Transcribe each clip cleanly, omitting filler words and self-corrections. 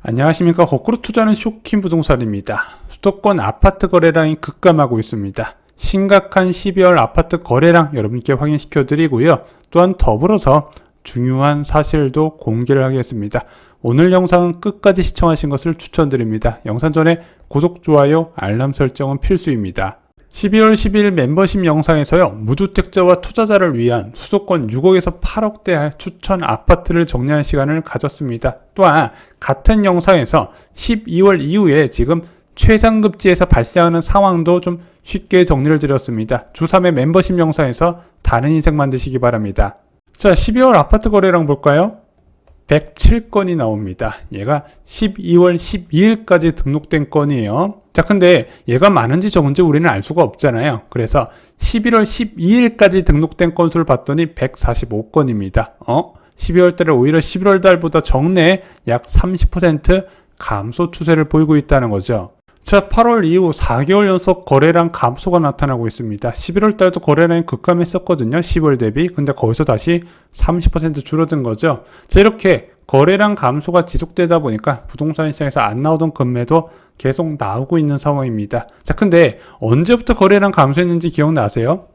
안녕하십니까. 거꾸로 투자는 쇼킹 부동산입니다. 수도권 아파트 거래량이 급감하고 있습니다. 심각한 12월 아파트 거래량 여러분께 확인시켜 드리고요. 또한 더불어서 중요한 사실도 공개를 하겠습니다. 오늘 영상은 끝까지 시청하신 것을 추천드립니다. 영상 전에 구독, 좋아요, 알람 설정은 필수입니다. 12월 10일 멤버십 영상에서요, 무주택자와 투자자를 위한 수도권 6억에서 8억대 추천 아파트를 정리하는 시간을 가졌습니다. 또한 같은 영상에서 12월 이후에 지금 최상급지에서 발생하는 상황도 좀 쉽게 정리를 드렸습니다. 주3회 멤버십 영상에서 다른 인생 만드시기 바랍니다. 자, 12월 아파트 거래량 볼까요? 107건이 나옵니다. 얘가 12월 12일까지 등록된 건이에요. 자, 근데 얘가 많은지 적은지 우리는 알 수가 없잖아요. 그래서 11월 12일까지 등록된 건수를 봤더니 145건입니다. 12월 달에 오히려 11월 달보다 적네. 약 30% 감소 추세를 보이고 있다는 거죠. 자, 8월 이후 4개월 연속 거래량 감소가 나타나고 있습니다. 11월 달도 거래량이 급감했었거든요. 10월 대비. 근데 거기서 다시 30% 줄어든 거죠. 자, 이렇게 거래량 감소가 지속되다 보니까 부동산 시장에서 안 나오던 금매도 계속 나오고 있는 상황입니다. 자, 근데 언제부터 거래량 감소했는지 기억나세요?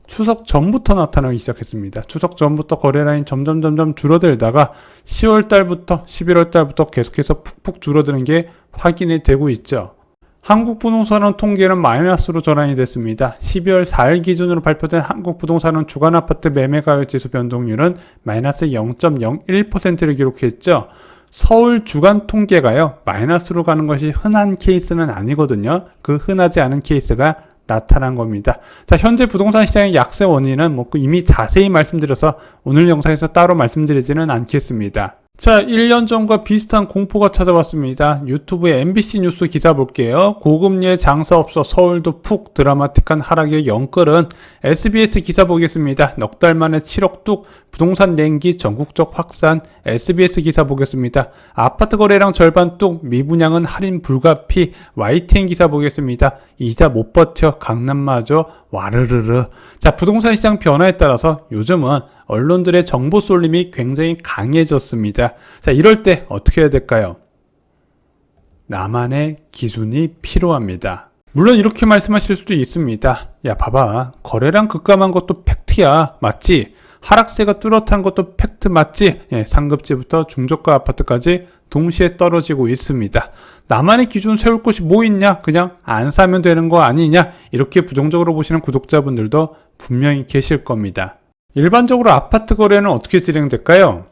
추석 전부터 나타나기 시작했습니다. 추석 전부터 거래량이 점점 줄어들다가 10월 달부터 11월 달부터 계속해서 푹푹 줄어드는 게 확인이 되고 있죠. 한국부동산원 통계는 마이너스로 전환이 됐습니다. 12월 4일 기준으로 발표된 한국부동산원 주간 아파트 매매가격지수 변동률은 마이너스 0.01%를 기록했죠. 서울 주간 통계가요, 마이너스로 가는 것이 흔한 케이스는 아니거든요. 그 흔하지 않은 케이스가 나타난 겁니다. 자, 현재 부동산 시장의 약세 원인은 이미 자세히 말씀드려서 오늘 영상에서 따로 말씀드리지는 않겠습니다. 자, 1년 전과 비슷한 공포가 찾아왔습니다. 유튜브에 MBC 뉴스 기사 볼게요. 고금리의 장사업소 서울도 푹 드라마틱한 하락의 영끌은 SBS 기사 보겠습니다. 넉 달 만에 7억 뚝 부동산 냉기 전국적 확산. SBS 기사 보겠습니다. 아파트 거래량 절반 뚝 미분양은 할인 불가피. YTN 기사 보겠습니다. 이자 못 버텨 강남마저 와르르르. 자, 부동산 시장 변화에 따라서 요즘은 언론들의 정보 쏠림이 굉장히 강해졌습니다. 자, 이럴 때 어떻게 해야 될까요? 나만의 기준이 필요합니다. 물론 이렇게 말씀하실 수도 있습니다. 야, 봐봐. 거래량 급감한 것도 팩트야. 맞지? 하락세가 뚜렷한 것도 팩트 맞지? 상급지부터 중저가 아파트까지 동시에 떨어지고 있습니다. 나만의 기준 세울 곳이 뭐 있냐? 그냥 안 사면 되는 거 아니냐? 이렇게 부정적으로 보시는 구독자분들도 분명히 계실 겁니다. 일반적으로 아파트 거래는 어떻게 진행될까요?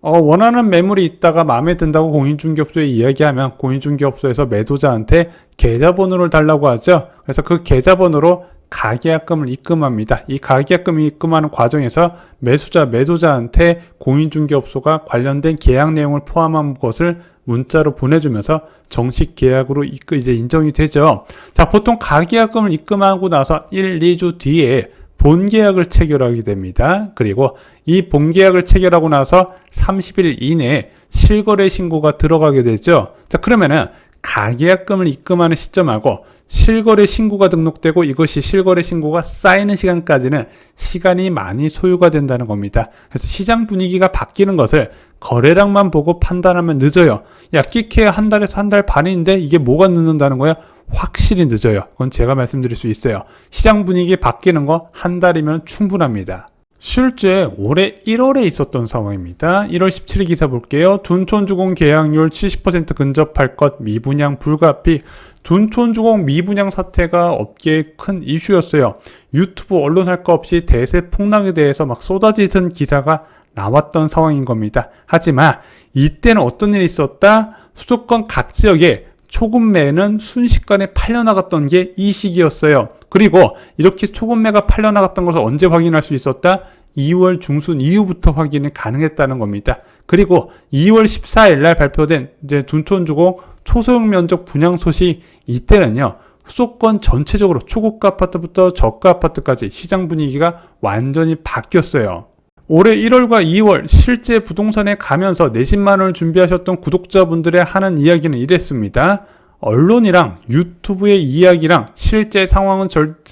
원하는 매물이 있다가 마음에 든다고 공인중개업소에 이야기하면 공인중개업소에서 매도자한테 계좌번호를 달라고 하죠. 그래서 그 계좌번호로 가계약금을 입금합니다. 이 가계약금을 입금하는 과정에서 매도자한테 공인중개업소가 관련된 계약 내용을 포함한 것을 문자로 보내주면서 정식 계약으로 이제 인정이 되죠. 자, 보통 가계약금을 입금하고 나서 1, 2주 뒤에 본계약을 체결하게 됩니다. 그리고 이 본계약을 체결하고 나서 30일 이내에 실거래 신고가 들어가게 되죠. 자, 그러면은 가계약금을 입금하는 시점하고 실거래 신고가 등록되고 이것이 실거래 신고가 쌓이는 시간까지는 시간이 많이 소요가 된다는 겁니다. 그래서 시장 분위기가 바뀌는 것을 거래량만 보고 판단하면 늦어요. 야, 끼케야 한 달에서 한 달 반인데 이게 뭐가 늦는다는 거야? 확실히 늦어요. 그건 제가 말씀드릴 수 있어요. 시장 분위기 바뀌는 거 한 달이면 충분합니다. 실제 올해 1월에 있었던 상황입니다. 1월 17일 기사 볼게요. 둔촌주공 계약률 70% 근접할 것 미분양 불가피. 둔촌주공 미분양 사태가 업계의 큰 이슈였어요. 유튜브 언론 할 거 없이 대세 폭락에 대해서 막 쏟아지던 기사가 나왔던 상황인 겁니다. 하지만 이때는 어떤 일이 있었다? 수도권 각 지역에 초급매는 순식간에 팔려나갔던 게 이 시기였어요. 그리고 이렇게 초급매가 팔려나갔던 것을 언제 확인할 수 있었다? 2월 중순 이후부터 확인이 가능했다는 겁니다. 그리고 2월 14일 날 발표된 이제 둔촌주공 초소형 면적 분양 소식, 이때는요, 수도권 전체적으로 초고가 아파트부터 저가 아파트까지 시장 분위기가 완전히 바뀌었어요. 올해 1월과 2월 실제 부동산에 가면서 내 집만을 준비하셨던 구독자분들의 하는 이야기는 이랬습니다. 언론이랑 유튜브의 이야기랑 실제 상황은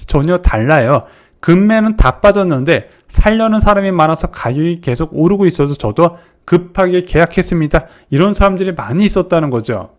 전혀 달라요. 금매는 다 빠졌는데 살려는 사람이 많아서 가격이 계속 오르고 있어서 저도 급하게 계약했습니다. 이런 사람들이 많이 있었다는 거죠.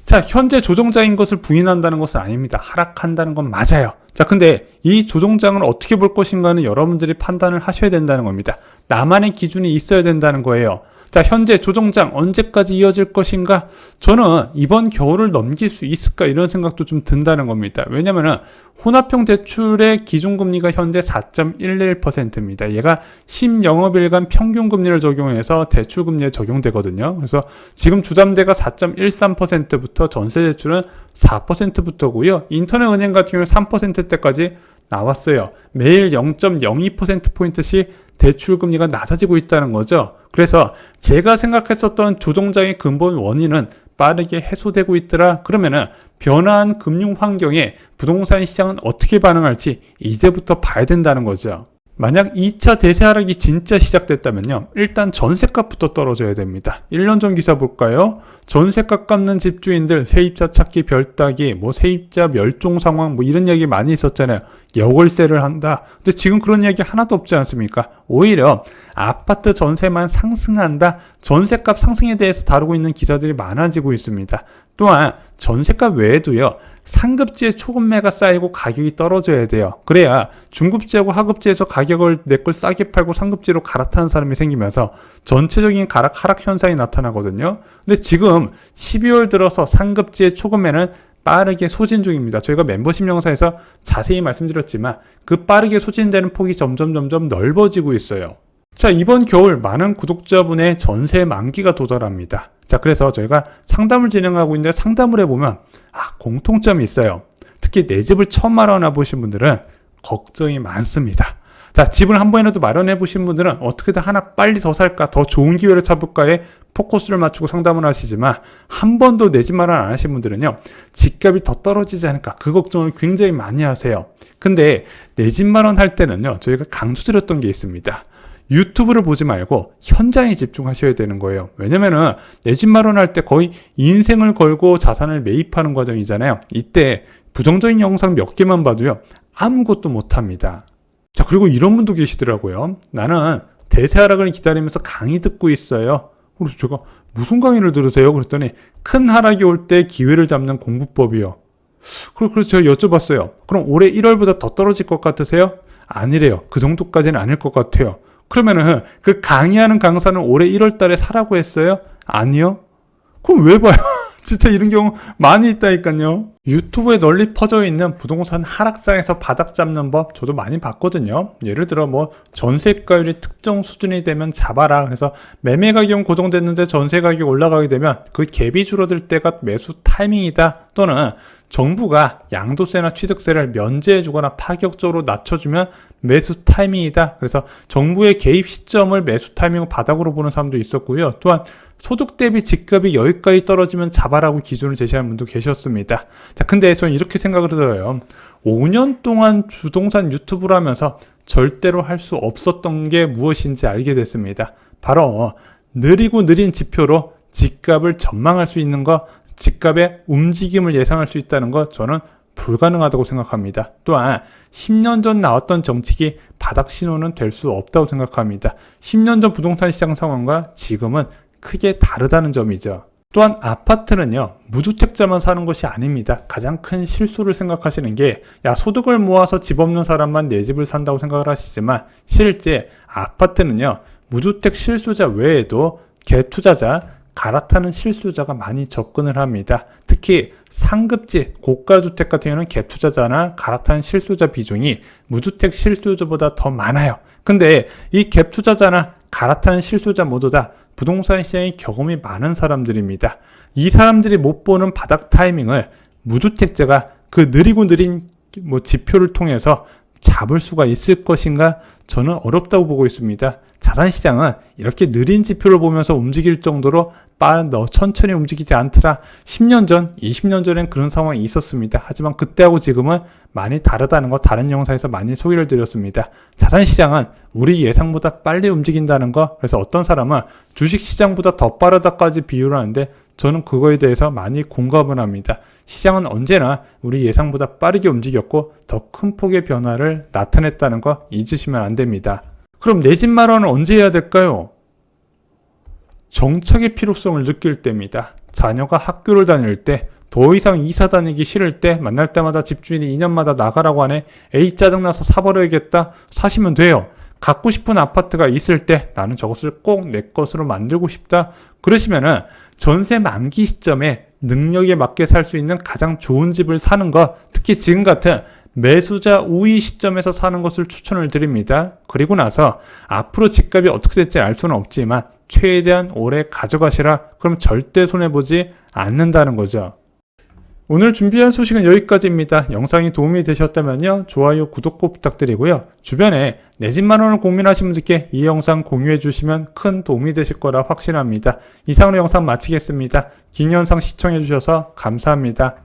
자, 현재 조정장인 것을 부인한다는 것은 아닙니다. 하락한다는 건 맞아요. 자, 근데 이 조정장을 어떻게 볼 것인가는 여러분들이 판단을 하셔야 된다는 겁니다. 나만의 기준이 있어야 된다는 거예요. 자, 현재 조정장 언제까지 이어질 것인가? 저는 이번 겨울을 넘길 수 있을까? 이런 생각도 좀 든다는 겁니다. 왜냐면은 혼합형 대출의 기준금리가 현재 4.11%입니다. 얘가 10영업일간 평균금리를 적용해서 대출금리에 적용되거든요. 그래서 지금 주담대가 4.13%부터 전세대출은 4%부터고요. 인터넷은행 같은 경우는 3%대까지 나왔어요. 매일 0.02%포인트씩 대출금리가 낮아지고 있다는 거죠. 그래서 제가 생각했었던 조정장의 근본 원인은 빠르게 해소되고 있더라. 그러면은 변화한 금융 환경에 부동산 시장은 어떻게 반응할지 이제부터 봐야 된다는 거죠. 만약 2차 대세 하락이 진짜 시작됐다면요. 일단 전셋값부터 떨어져야 됩니다. 1년 전 기사 볼까요? 전셋값 깎는 집주인들 세입자 찾기 별따기, 세입자 멸종 상황 이런 얘기 많이 있었잖아요. 여월세를 한다. 근데 지금 그런 얘기 하나도 없지 않습니까? 오히려 아파트 전세만 상승한다. 전셋값 상승에 대해서 다루고 있는 기사들이 많아지고 있습니다. 또한 전셋값 외에도요. 상급지에 초급매가 쌓이고 가격이 떨어져야 돼요. 그래야 중급지하고 하급지에서 가격을 내 걸 싸게 팔고 상급지로 갈아타는 사람이 생기면서 전체적인 하락 현상이 나타나거든요. 근데 지금 12월 들어서 상급지의 초급매는 빠르게 소진 중입니다. 저희가 멤버십 영상에서 자세히 말씀드렸지만 그 빠르게 소진되는 폭이 점점 넓어지고 있어요. 자, 이번 겨울 많은 구독자분의 전세 만기가 도달합니다. 자, 그래서 저희가 상담을 진행하고 있는데 상담을 해보면 공통점이 있어요. 특히 내 집을 처음 마련해 보신 분들은 걱정이 많습니다. 자, 집을 한 번이라도 마련해 보신 분들은 어떻게든 하나 빨리 더 살까, 더 좋은 기회를 잡을까에 포커스를 맞추고 상담을 하시지만 한 번도 내 집 마련 안 하신 분들은요, 집값이 더 떨어지지 않을까, 그 걱정을 굉장히 많이 하세요. 근데 내 집 마련할 때는요, 저희가 강조드렸던 게 있습니다. 유튜브를 보지 말고 현장에 집중하셔야 되는 거예요. 왜냐면은 내 집 마련할 때 거의 인생을 걸고 자산을 매입하는 과정이잖아요. 이때 부정적인 영상 몇 개만 봐도요, 아무것도 못합니다. 자, 그리고 이런 분도 계시더라고요. 나는 대세 하락을 기다리면서 강의 듣고 있어요. 그래서 제가 무슨 강의를 들으세요? 그랬더니 큰 하락이 올 때 기회를 잡는 공부법이요. 그래서 제가 여쭤봤어요. 그럼 올해 1월보다 더 떨어질 것 같으세요? 아니래요. 그 정도까지는 아닐 것 같아요. 그러면은 그 강의하는 강사는 올해 1월 달에 사라고 했어요? 아니요. 그럼 왜 봐요? 진짜 이런 경우 많이 있다니까요. 유튜브에 널리 퍼져 있는 부동산 하락장에서 바닥 잡는 법 저도 많이 봤거든요. 예를 들어 전세가율이 특정 수준이 되면 잡아라. 그래서 매매 가격은 고정됐는데 전세 가격이 올라가게 되면 그 갭이 줄어들 때가 매수 타이밍이다. 또는 정부가 양도세나 취득세를 면제해 주거나 파격적으로 낮춰주면 매수 타이밍이다. 그래서 정부의 개입 시점을 매수 타이밍을 바닥으로 보는 사람도 있었고요. 또한 소득 대비 집값이 여기까지 떨어지면 잡아라고 기준을 제시하는 분도 계셨습니다. 자, 근데 저는 이렇게 생각을 해요. 5년 동안 부동산 유튜브를 하면서 절대로 할 수 없었던 게 무엇인지 알게 됐습니다. 바로 느린 지표로 집값을 전망할 수 있는 것, 집값의 움직임을 예상할 수 있다는 것, 저는 불가능하다고 생각합니다. 또한 10년 전 나왔던 정책이 바닥 신호는 될 수 없다고 생각합니다. 10년 전 부동산 시장 상황과 지금은 크게 다르다는 점이죠. 또한 아파트는요, 무주택자만 사는 것이 아닙니다. 가장 큰 실수를 생각하시는 게, 소득을 모아서 집 없는 사람만 내 집을 산다고 생각을 하시지만, 실제 아파트는요, 무주택 실수자 외에도 갭투자자, 갈아타는 실수요자가 많이 접근을 합니다. 특히 상급지, 고가주택 같은 경우는 갭투자자나 갈아타는 실수요자 비중이 무주택 실수요자보다 더 많아요. 근데 이 갭투자자나 갈아타는 실수요자 모두 다 부동산 시장의 경험이 많은 사람들입니다. 이 사람들이 못 보는 바닥 타이밍을 무주택자가 그 느린 지표를 통해서 잡을 수가 있을 것인가? 저는 어렵다고 보고 있습니다. 자산시장은 이렇게 느린 지표를 보면서 움직일 정도로 천천히 움직이지 않더라. 10년 전, 20년 전엔 그런 상황이 있었습니다. 하지만 그때하고 지금은 많이 다르다는 거 다른 영상에서 많이 소개를 드렸습니다. 자산시장은 우리 예상보다 빨리 움직인다는 거, 그래서 어떤 사람은 주식시장보다 더 빠르다까지 비유를 하는데 저는 그거에 대해서 많이 공감을 합니다. 시장은 언제나 우리 예상보다 빠르게 움직였고 더 큰 폭의 변화를 나타냈다는 거 잊으시면 안 됩니다. 그럼 내 집 마련은 언제 해야 될까요? 정착의 필요성을 느낄 때입니다. 자녀가 학교를 다닐 때, 더 이상 이사 다니기 싫을 때, 만날 때마다 집주인이 2년마다 나가라고 하네. 에이 짜증나서 사버려야겠다. 사시면 돼요. 갖고 싶은 아파트가 있을 때 나는 저것을 꼭 내 것으로 만들고 싶다. 그러시면은 전세 만기 시점에 능력에 맞게 살 수 있는 가장 좋은 집을 사는 것, 특히 지금 같은 매수자 우위 시점에서 사는 것을 추천을 드립니다. 그리고 나서 앞으로 집값이 어떻게 될지 알 수는 없지만 최대한 오래 가져가시라. 그럼 절대 손해보지 않는다는 거죠. 오늘 준비한 소식은 여기까지입니다. 영상이 도움이 되셨다면요, 좋아요, 구독 꼭 부탁드리고요. 주변에 내 집 마련을 고민하시는 분들께 이 영상 공유해 주시면 큰 도움이 되실 거라 확신합니다. 이상으로 영상 마치겠습니다. 긴 영상 시청해 주셔서 감사합니다.